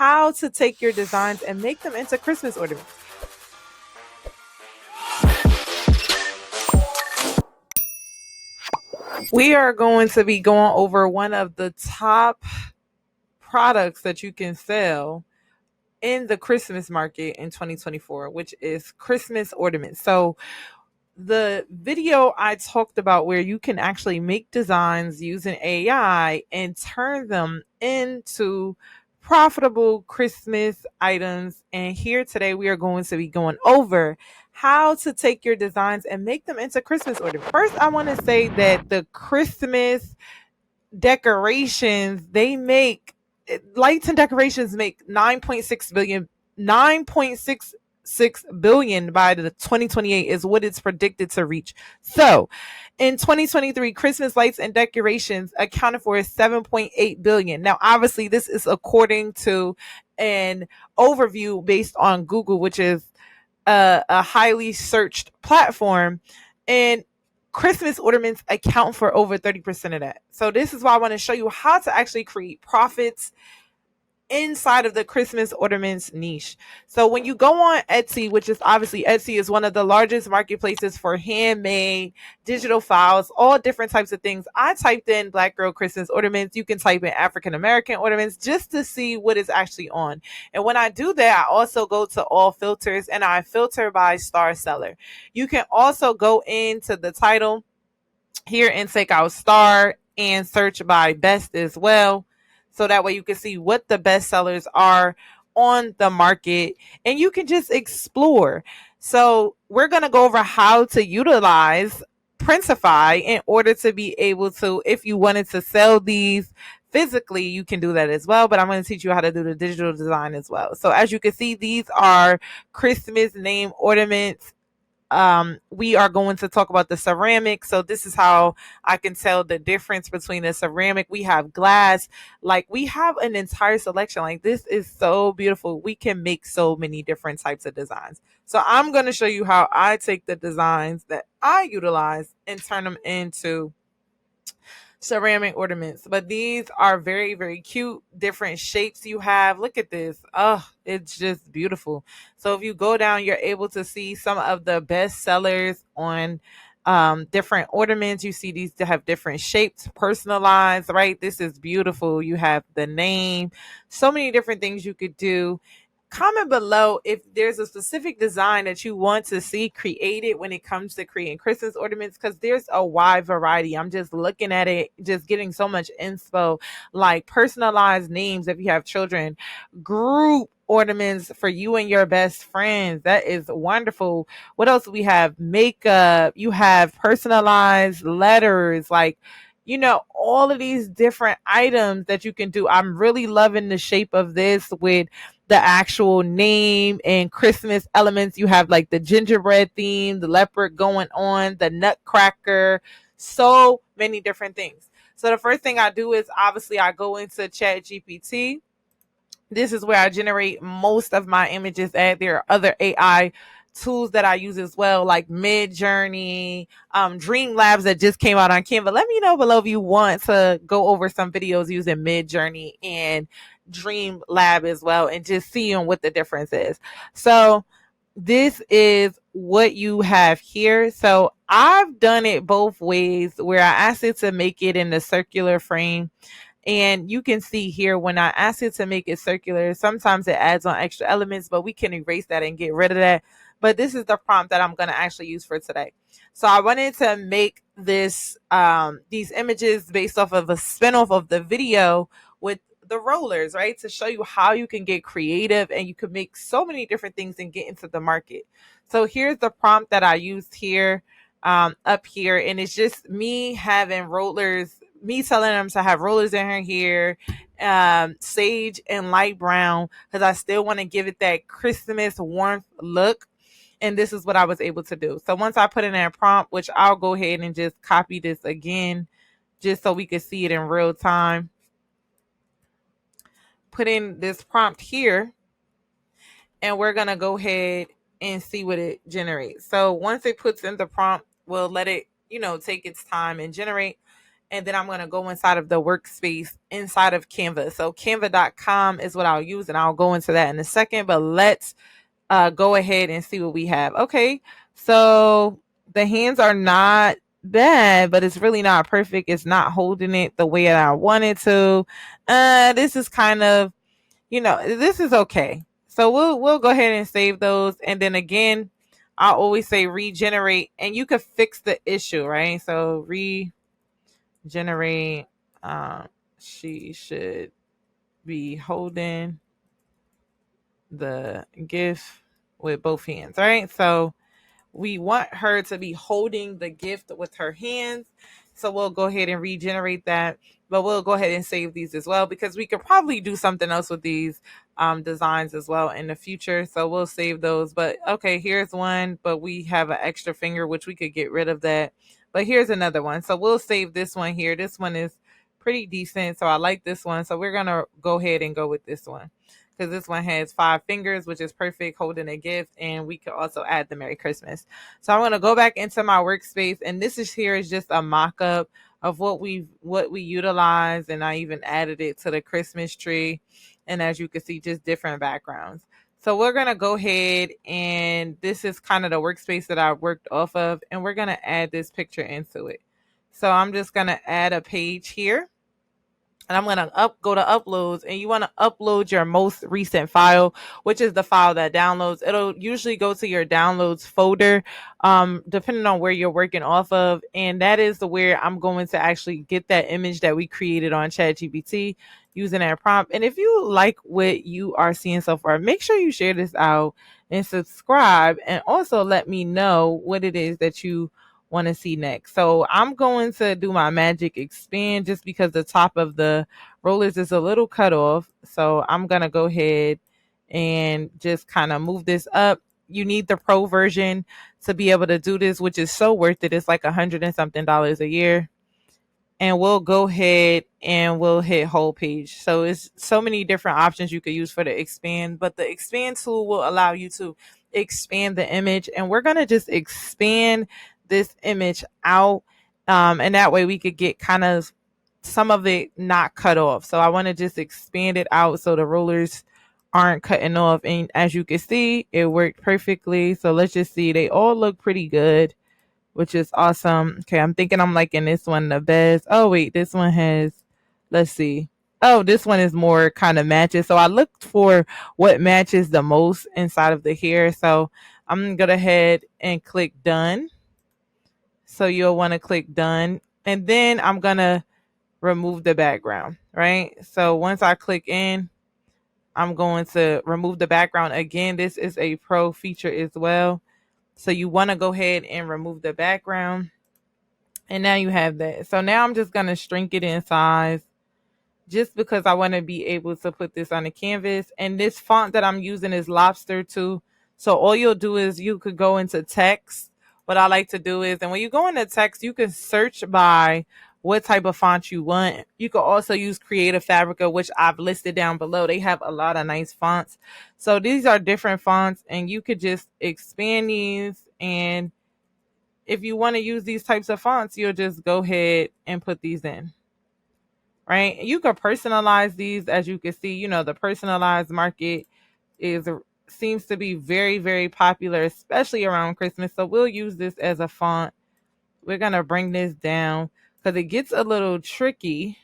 how to take your designs and make them into Christmas ornaments. We are going to be going over one of the top products that you can sell in the Christmas market in 2024, which is Christmas ornaments. So the video I talked about where you can actually make designs using AI and turn them into profitable Christmas items. And here today we are going to be going over how to take your designs and make them into Christmas ornaments. First, I want to say that the Christmas decorations they make lights and decorations make 9.6 billion by the 2028 is what it's predicted to reach. So in 2023, Christmas lights and decorations accounted for 7.8 billion. Now obviously this is according to an overview based on Google, which is a highly searched platform, and Christmas ornaments account for over 30% of that. So this is why I want to show you how to actually create profits inside of the Christmas ornaments niche. So when you go on Etsy, which is obviously Etsy is one of the largest marketplaces for handmade digital files, all different types of things. I typed in Black Girl Christmas ornaments. You can type in African American ornaments just to see what is actually on. And when I do that, I also go to all filters and I filter by star seller. You can also go into the title here and take out star and search by best as well. So that way you can see what the best sellers are on the market and you can just explore. So we're going to go over how to utilize Printify in order to be able to, if you wanted to sell these physically, you can do that as well. But I'm going to teach you how to do the digital design as well. So as you can see, these are Christmas name ornaments. We are going to talk about the ceramic. So this is how I can tell the difference between the ceramic. We have glass, like we have an entire selection. Like this is so beautiful. We can make so many different types of designs. So I'm going to show you how I take the designs that I utilize and turn them into ceramic ornaments. But these are very, very cute, different shapes you have. Look at this. Oh, it's just beautiful. So if you go down, you're able to see some of the best sellers on different ornaments. You see these to have different shapes, personalized, right? This is beautiful. You have the name, so many different things you could do. Comment below if there's a specific design that you want to see created when it comes to creating Christmas ornaments, because there's a wide variety. I'm just looking at it, just getting so much inspo, like personalized names if you have children, group ornaments for you and your best friends. That is wonderful. What else do we have? Makeup. You have personalized letters, like all of these different items that you can do. I'm really loving the shape of this with the actual name and Christmas elements. You have like the gingerbread theme, the leopard going on, the nutcracker, so many different things. So the first thing I do is obviously I go into ChatGPT. This is where I generate most of my images at. There are other AI tools that I use as well, like Mid Journey, Dream Labs that just came out on Canva. Let me know below if you want to go over some videos using Mid Journey and Dream Lab as well, and just seeing what the difference is. So this is what you have here. So I've done it both ways, where I asked it to make it in the circular frame. And you can see here when I ask it to make it circular, sometimes it adds on extra elements, but we can erase that and get rid of that. But this is the prompt that I'm going to actually use for today. So I wanted to make this these images based off of a spinoff of the video with the rollers, right? To show you how you can get creative and you can make so many different things and get into the market. So here's the prompt that I used here up here. And it's just me having rollers, me telling them to have rollers in here, sage and light brown, because I still want to give it that Christmas warmth look. And this is what I was able to do. So once I put in that prompt, which I'll go ahead and just copy this again, just so we can see it in real time. Put in this prompt here, and we're going to go ahead and see what it generates. So once it puts in the prompt, we'll let it, take its time and generate. and then I'm going to go inside of the workspace inside of Canva. So canva.com is what I'll use, and I'll go into that in a second, but let's go ahead and see what we have. Okay, so the hands are not bad, but it's really not perfect. It's not holding it the way that I wanted to. This is kind of, this is okay. So we'll go ahead and save those, and then again, I always say regenerate, and you could fix the issue, right? So regenerate. She should be holding the gift with both hands, right? So we want her to be holding the gift with her hands. So we'll go ahead and regenerate that, but we'll go ahead and save these as well, because we could probably do something else with these designs as well in the future. So we'll save those. But okay, here's one, but we have an extra finger, which we could get rid of that. But here's another one. So we'll save this one here. This one is pretty decent. So I like this one. So we're going to go ahead and go with this one, because this one has 5 fingers, which is perfect, holding a gift. And we could also add the Merry Christmas. So I'm going to go back into my workspace, and this is just a mock-up of what we utilize, and I even added it to the Christmas tree. And as you can see, just different backgrounds. So we're going to go ahead, and this is kind of the workspace that I worked off of, and we're going to add this picture into it. So I'm just going to add a page here. And I'm going to go to uploads, and you want to upload your most recent file, which is the file that downloads. It'll usually go to your downloads folder, depending on where you're working off of. And that is where I'm going to actually get that image that we created on ChatGPT using that prompt. And if you like what you are seeing so far, make sure you share this out and subscribe, and also let me know what it is that you want to see next. So I'm going to do my magic expand, just because the top of the rollers is a little cut off. So I'm going to go ahead and just kind of move this up. You need the pro version to be able to do this, which is so worth it. It's like $100 and something a year. And we'll go ahead and we'll hit whole page. So it's so many different options you could use for the expand, but the expand tool will allow you to expand the image, and we're going to just expand this image out. And that way we could get kind of some of it not cut off. So I want to just expand it out so the rollers aren't cutting off. And as you can see, it worked perfectly. So let's just see, they all look pretty good, which is awesome. Okay, I'm thinking I'm liking this one the best. Oh, wait, this one has, let's see. Oh, this one is more kind of matches. So I looked for what matches the most inside of the hair. So I'm going to go ahead and click done. So you'll want to click done. And then I'm going to remove the background, right? So once I click in, I'm going to remove the background. Again, this is a pro feature as well. So you want to go ahead and remove the background. And now you have that. So now I'm just going to shrink it in size, just because I want to be able to put this on the canvas. And this font that I'm using is Lobster too. So all you'll do is you could go into text. What I like to do is, and when you go into text, you can search by what type of font you want. You could also use Creative Fabrica, which I've listed down below. They have a lot of nice fonts. So these are different fonts, and you could just expand these. And if you want to use these types of fonts, you'll just go ahead and put these in, right? You could personalize these. As you can see, the personalized market seems to be very, very popular, especially around Christmas. So we'll use this as a font. We're going to bring this down because it gets a little tricky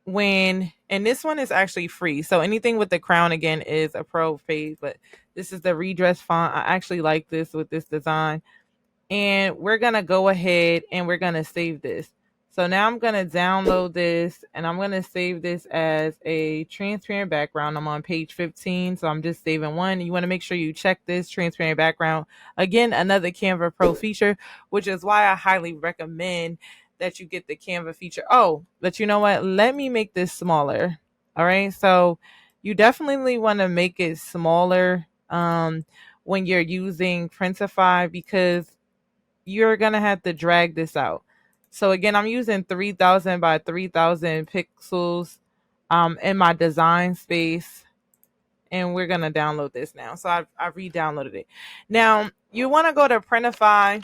and this one is actually free. So anything with the crown, again, is a pro page, but this is the redress font. I actually like this with this design. And we're going to go ahead and we're going to save this. So now I'm going to download this, and I'm going to save this as a transparent background. I'm on page 15, so I'm just saving one. You want to make sure you check this transparent background. Again, another Canva Pro feature, which is why I highly recommend that you get the Canva feature. Oh, but you know what? Let me make this smaller. All right. So you definitely want to make it smaller when you're using Printify, because you're going to have to drag this out. So again, I'm using 3000 by 3000 pixels in my design space. And we're going to download this now. So I re-downloaded it. Now, you want to go to Printify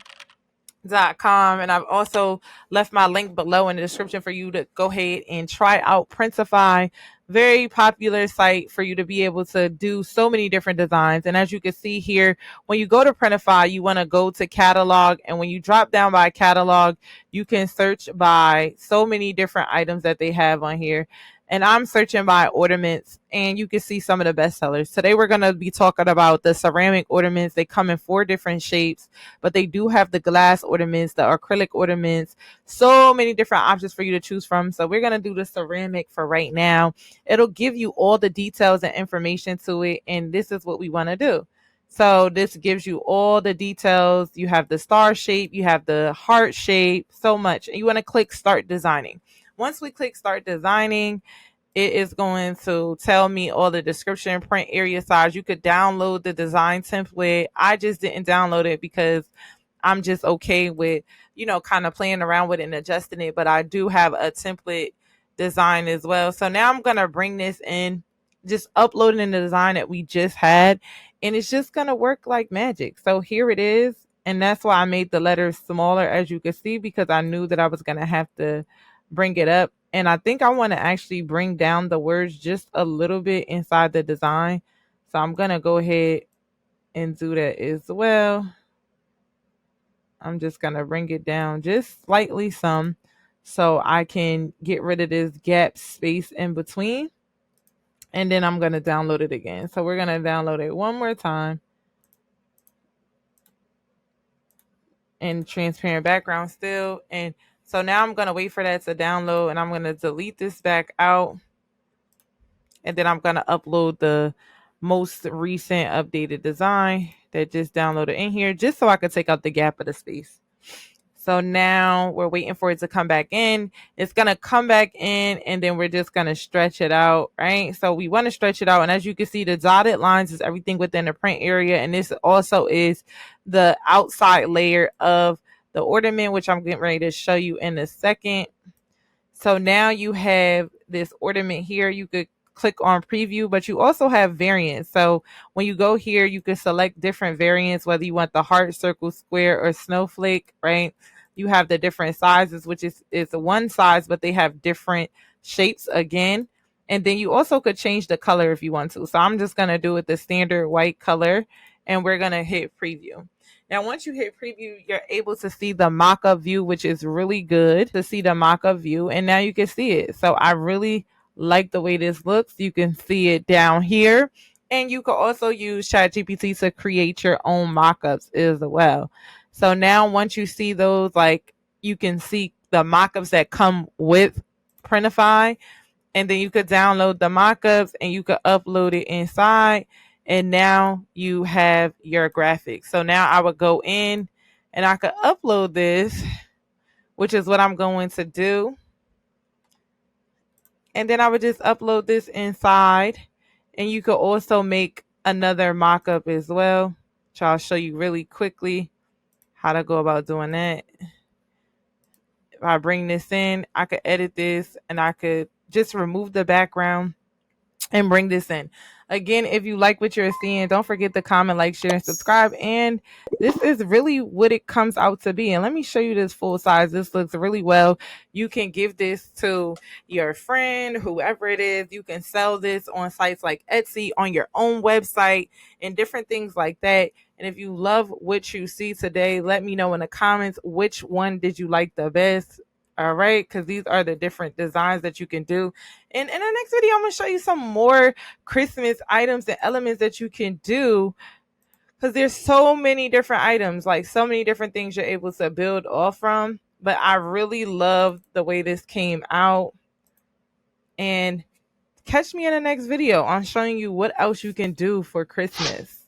Com, and I've also left my link below in the description for you to go ahead and try out Printify. Very popular site for you to be able to do so many different designs. And as you can see here, when you go to Printify, you want to go to catalog, and when you drop down by catalog, you can search by so many different items that they have on here. And I'm searching by ornaments, and you can see some of the best sellers. Today we're going to be talking about the ceramic ornaments. They come in 4 different shapes, but they do have the glass ornaments, the acrylic ornaments, so many different options for you to choose from. So we're going to do the ceramic for right now. It'll give you all the details and information to it, and this is what we want to do. So this gives you all the details. You have the star shape, you have the heart shape, so much. And you want to click start designing. Once we click start designing, it is going to tell me all the description, print area size. You could download the design template. I just didn't download it because I'm just okay with, kind of playing around with it and adjusting it. But I do have a template design as well. So now I'm going to bring this in, just uploading the design that we just had, and it's just going to work like magic. So here it is. And that's why I made the letters smaller, as you can see, because I knew that I was going to have to bring it up. And I think I want to actually bring down the words just a little bit inside the design. So I'm going to go ahead and do that as well. I'm just going to bring it down just slightly some so I can get rid of this gap space in between. And then I'm going to download it again. So we're going to download it one more time. And transparent background still. And so now I'm going to wait for that to download, and I'm going to delete this back out. And then I'm going to upload the most recent updated design that just downloaded in here, just so I could take out the gap of the space. So now we're waiting for it to come back in. It's going to come back in, and then we're just going to stretch it out, right? So we want to stretch it out. And as you can see, the dotted lines is everything within the print area. And this also is the outside layer of the ornament, which I'm getting ready to show you in a second. So now you have this ornament here. You could click on preview, but you also have variants. So when you go here, you can select different variants, whether you want the heart, circle, square, or snowflake, right? You have the different sizes, which is one size, but they have different shapes again. And then you also could change the color if you want to. So I'm just going to do it the standard white color, and we're going to hit preview. Now, once you hit preview, you're able to see the mock-up view, which is really good to see the mock-up view. And now you can see it. So I really like the way this looks. You can see it down here. And you can also use ChatGPT to create your own mock-ups as well. So now once you see those, like, you can see the mock-ups that come with Printify. And then you could download the mock-ups and you could upload it inside. And now you have your graphics. So now I would go in and I could upload this, which is what I'm going to do. And then I would just upload this inside. And you could also make another mock-up as well, which I'll show you really quickly how to go about doing that. If I bring this in, I could edit this, and I could just remove the background and bring this in. Again, if you like what you're seeing, don't forget to comment, like, share, and subscribe. And this is really what it comes out to be. And let me show you this full size. This looks really well. You can give this to your friend, whoever it is. You can sell this on sites like Etsy, on your own website, and different things like that. And if you love what you see today, let me know in the comments which one did you like the best. All right, because these are the different designs that you can do. And in the next video, I'm going to show you some more Christmas items and elements that you can do, because there's so many different items, like so many different things you're able to build off from. But I really love the way this came out. And catch me in the next video on showing you what else you can do for Christmas.